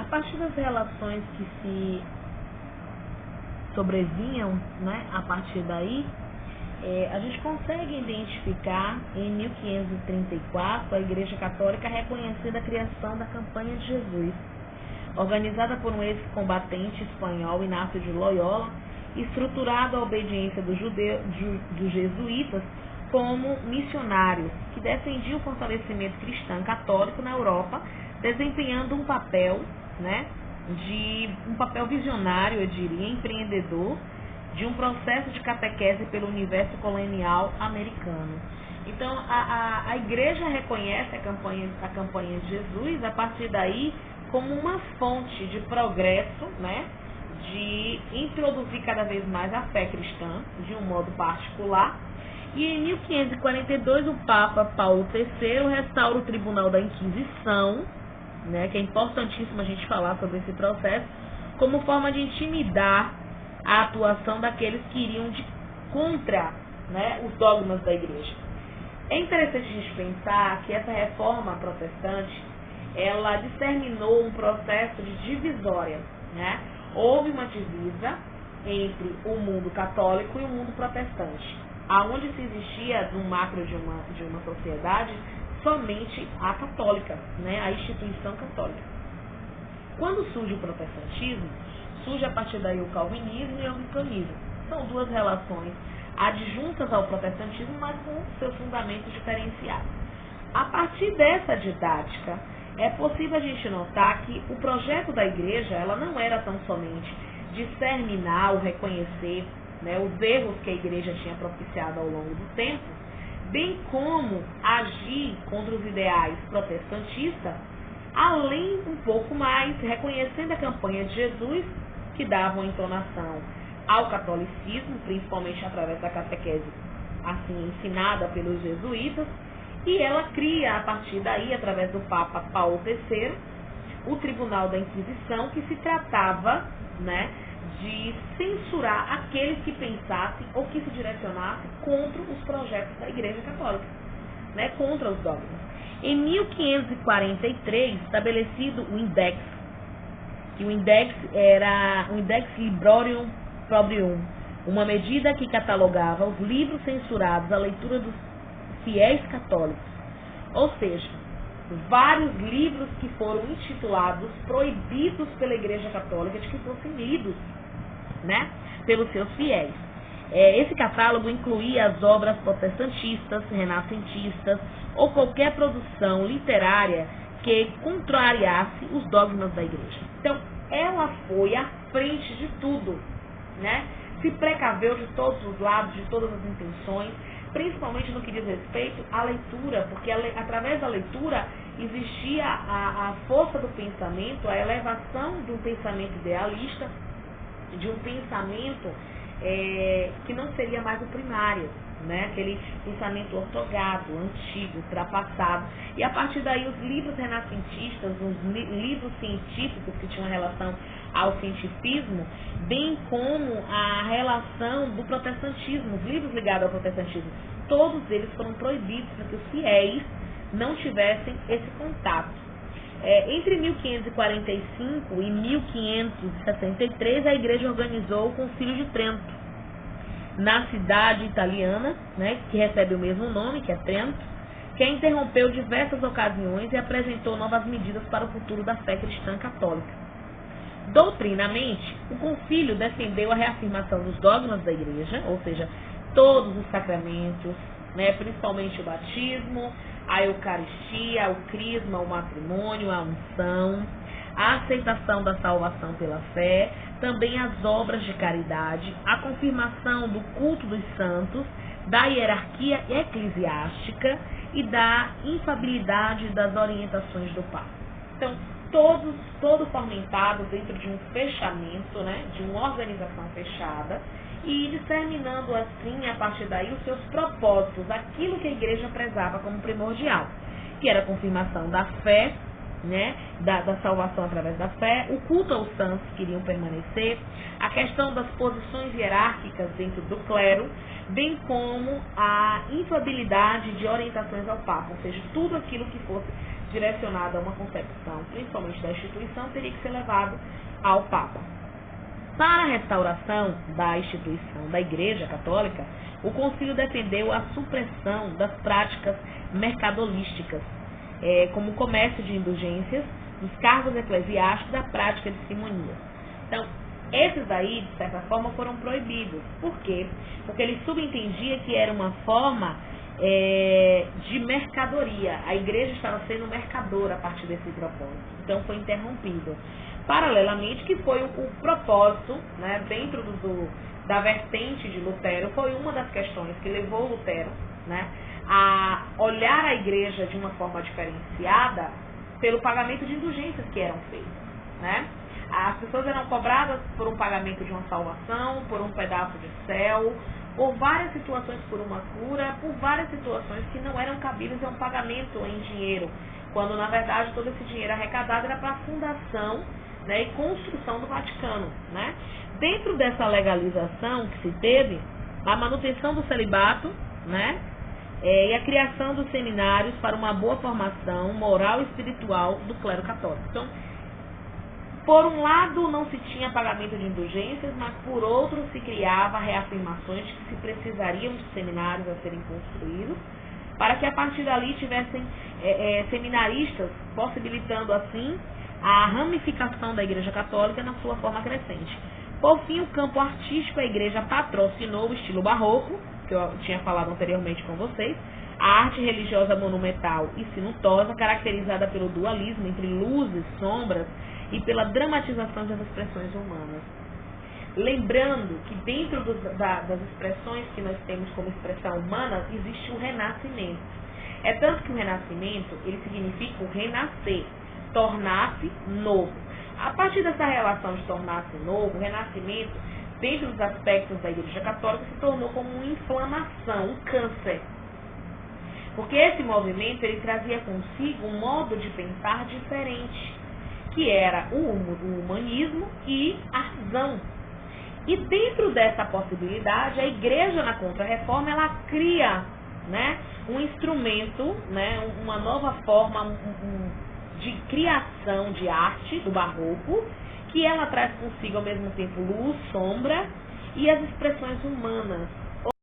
partir das relações que se sobrevinham, né, a partir daí, a gente consegue identificar em 1534 a Igreja Católica reconhecendo a criação da Campanha de Jesus, organizada por um ex-combatente espanhol, Inácio de Loyola, estruturado à obediência dos jesuítas como missionários, que defendiam o fortalecimento cristão católico na Europa, desempenhando um papel, né, um papel visionário, eu diria, empreendedor, de um processo de catequese pelo universo colonial americano. Então, a igreja reconhece a campanha de Jesus, a partir daí, como uma fonte de progresso, né, de introduzir cada vez mais a fé cristã, de um modo particular. E em 1542, o Papa Paulo III restaura o Tribunal da Inquisição, né, que é importantíssimo a gente falar sobre esse processo, como forma de intimidar a atuação daqueles que iriam contra, né, os dogmas da igreja. É interessante a gente pensar que essa reforma protestante, ela determinou um processo de divisória, né? Houve uma divisa entre o mundo católico e o mundo protestante, aonde se existia no macro de uma sociedade somente a católica, né, a instituição católica. Quando surge o protestantismo, surge a partir daí o calvinismo e o anglicanismo. São duas relações adjuntas ao protestantismo, mas com seus fundamentos diferenciados. A partir dessa didática, é possível a gente notar que o projeto da igreja, ela não era tão somente discerninar ou reconhecer, né, os erros que a igreja tinha propiciado ao longo do tempo, bem como agir contra os ideais protestantistas, além um pouco mais, reconhecendo a campanha de Jesus, que dava uma entonação ao catolicismo, principalmente através da catequese assim ensinada pelos jesuítas, e ela cria, a partir daí, através do Papa Paulo III, o Tribunal da Inquisição, que se tratava, né, de censurar aqueles que pensassem ou que se direcionassem contra os projetos da Igreja Católica, né, contra os dogmas. Em 1543, estabelecido o Index, que o Index era o Index Librorum Probrium, uma medida que catalogava os livros censurados à leitura dos fiéis católicos, ou seja, vários livros que foram intitulados proibidos pela Igreja Católica de que fossem lidos, né, pelos seus fiéis. Esse catálogo incluía as obras protestantistas, renascentistas ou qualquer produção literária que contrariasse os dogmas da igreja. Então, ela foi à frente de tudo, né? Se precaveu de todos os lados, de todas as intenções, principalmente no que diz respeito à leitura, porque através da leitura existia a força do pensamento, a elevação de um pensamento idealista, de um pensamento que não seria mais o primário, né? Aquele pensamento ortogado, antigo, ultrapassado. E a partir daí os livros renascentistas, os livros científicos que tinham relação ao cientificismo, bem como a relação do protestantismo, os livros ligados ao protestantismo, todos eles foram proibidos para que os fiéis não tivessem esse contato. Entre 1545 e 1563, a igreja organizou o Concílio de Trento, na cidade italiana, né, que recebe o mesmo nome, que é Trento, que interrompeu diversas ocasiões e apresentou novas medidas para o futuro da fé cristã católica. Doutrinamente, o concílio defendeu a reafirmação dos dogmas da igreja, ou seja, todos os sacramentos, né, principalmente o batismo, a eucaristia, o crisma, o matrimônio, a unção, a aceitação da salvação pela fé, também as obras de caridade, a confirmação do culto dos santos, da hierarquia eclesiástica e da infabilidade das orientações do Papa. Então, todo fomentado dentro de um fechamento, né, de uma organização fechada, e determinando assim, a partir daí, os seus propósitos, aquilo que a igreja prezava como primordial, que era a confirmação da fé, né, da salvação através da fé, o culto aos santos que iriam permanecer, a questão das posições hierárquicas dentro do clero, bem como a infabilidade de orientações ao Papa, ou seja, tudo aquilo que fosse direcionado a uma concepção, principalmente da instituição, teria que ser levado ao Papa. Para a restauração da instituição da Igreja Católica, o concílio defendeu a supressão das práticas mercadolísticas, como o comércio de indulgências, dos cargos eclesiásticos e da prática de simonias. Então, esses aí, de certa forma, foram proibidos. Por quê? Porque ele subentendia que era uma forma de mercadoria. A igreja estava sendo mercadora a partir desse propósito. Então, foi interrompido. Paralelamente, que foi o propósito, né, dentro da vertente de Lutero, foi uma das questões que levou Lutero, né, a olhar a igreja de uma forma diferenciada pelo pagamento de indulgências que eram feitas, né? As pessoas eram cobradas por um pagamento de uma salvação, por um pedaço de céu, por várias situações, por uma cura, por várias situações que não eram cabíveis a um pagamento em dinheiro, quando na verdade todo esse dinheiro arrecadado era para a fundação, né, e construção do Vaticano, né? Dentro dessa legalização que se teve, a manutenção do celibato, né, e a criação dos seminários para uma boa formação moral e espiritual do clero católico. Então, por um lado não se tinha pagamento de indulgências, mas por outro se criava reafirmações de que se precisariam de seminários a serem construídos, para que a partir dali tivessem seminaristas, possibilitando assim a ramificação da Igreja Católica na sua forma crescente. Por fim, o campo artístico, a Igreja patrocinou o estilo barroco, que eu tinha falado anteriormente com vocês, a arte religiosa monumental e sinuosa, caracterizada pelo dualismo entre luzes, sombras e pela dramatização das expressões humanas. Lembrando que dentro das expressões que nós temos como expressão humana, existe o renascimento. É tanto que o renascimento, ele significa o renascer, tornar-se novo. A partir dessa relação de tornar-se novo, o renascimento, dentro dos aspectos da Igreja Católica, se tornou como uma inflamação, um câncer. Porque esse movimento, ele trazia consigo um modo de pensar diferente, que era o humanismo e a razão. E dentro dessa possibilidade, a Igreja na Contra-Reforma, ela cria, né, um instrumento, né, uma nova forma de criação de arte do barroco, que ela traz consigo ao mesmo tempo luz, sombra e as expressões humanas,